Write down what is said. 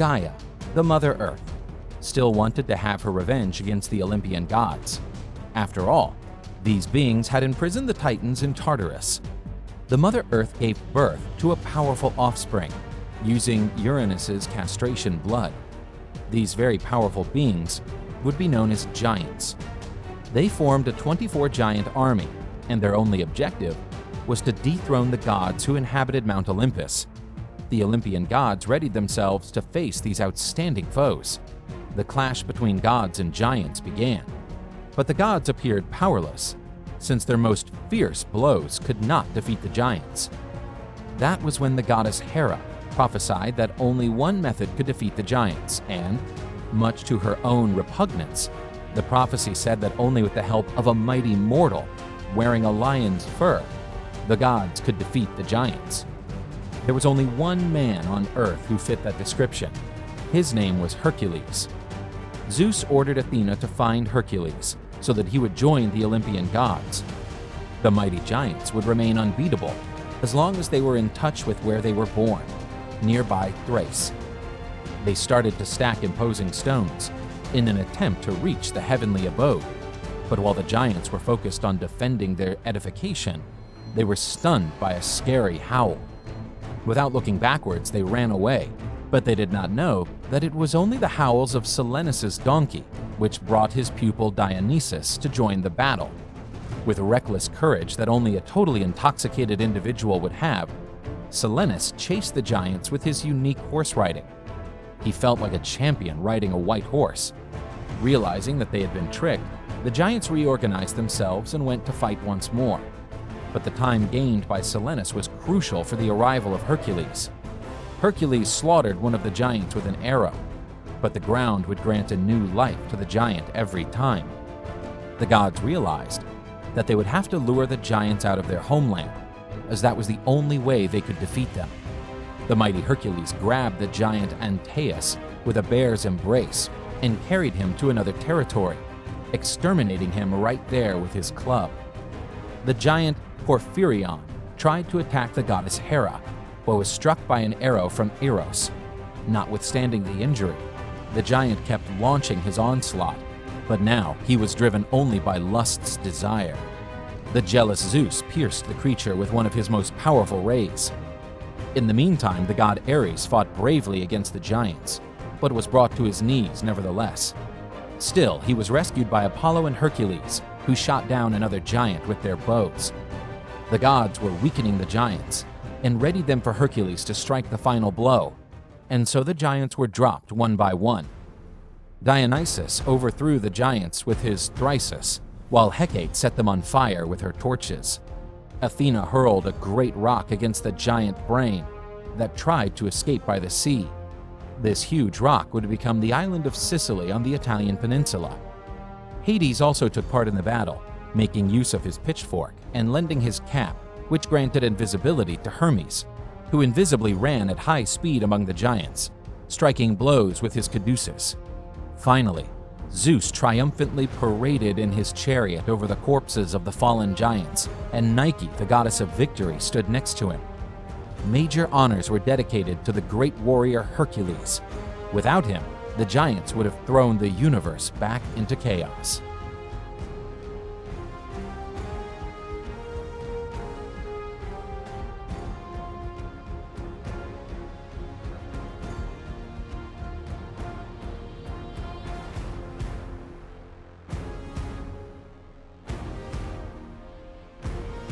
Gaia, the Mother Earth, still wanted to have her revenge against the Olympian gods. After all, these beings had imprisoned the Titans in Tartarus. The Mother Earth gave birth to a powerful offspring, using Uranus's castration blood. These very powerful beings would be known as giants. They formed a 24-giant army, and their only objective was to dethrone the gods who inhabited Mount Olympus. The Olympian gods readied themselves to face these outstanding foes. The clash between gods and giants began, but the gods appeared powerless, since their most fierce blows could not defeat the giants. That was when the goddess Hera prophesied that only one method could defeat the giants, and, much to her own repugnance, the prophecy said that only with the help of a mighty mortal wearing a lion's fur, the gods could defeat the giants. There was only one man on Earth who fit that description. His name was Hercules. Zeus ordered Athena to find Hercules so that he would join the Olympian gods. The mighty giants would remain unbeatable as long as they were in touch with where they were born, nearby Thrace. They started to stack imposing stones in an attempt to reach the heavenly abode, but while the giants were focused on defending their edification, they were stunned by a scary howl. Without looking backwards, they ran away, but they did not know that it was only the howls of Silenus's donkey, which brought his pupil Dionysus to join the battle. With reckless courage that only a totally intoxicated individual would have, Silenus chased the giants with his unique horse riding. He felt like a champion riding a white horse. Realizing that they had been tricked, the giants reorganized themselves and went to fight once more. But the time gained by Silenus was crucial for the arrival of Hercules. Hercules slaughtered one of the giants with an arrow, but the ground would grant a new life to the giant every time. The gods realized that they would have to lure the giants out of their homeland, as that was the only way they could defeat them. The mighty Hercules grabbed the giant Antaeus with a bear's embrace and carried him to another territory, exterminating him right there with his club. The giant Porphyrion tried to attack the goddess Hera, but was struck by an arrow from Eros. Notwithstanding the injury, the giant kept launching his onslaught, but now he was driven only by lust's desire. The jealous Zeus pierced the creature with one of his most powerful rays. In the meantime, the god Ares fought bravely against the giants, but was brought to his knees nevertheless. Still, he was rescued by Apollo and Hercules, who shot down another giant with their bows. The gods were weakening the giants and readied them for Hercules to strike the final blow, and so the giants were dropped one by one. Dionysus overthrew the giants with his thyrsus, while Hecate set them on fire with her torches. Athena hurled a great rock against the giant brain that tried to escape by the sea. This huge rock would become the island of Sicily on the Italian peninsula. Hades also took part in the battle, making use of his pitchfork and lending his cap, which granted invisibility to Hermes, who invisibly ran at high speed among the giants, striking blows with his caduceus. Finally, Zeus triumphantly paraded in his chariot over the corpses of the fallen giants, and Nike, the goddess of victory, stood next to him. Major honors were dedicated to the great warrior Hercules. Without him, the giants would have thrown the universe back into chaos.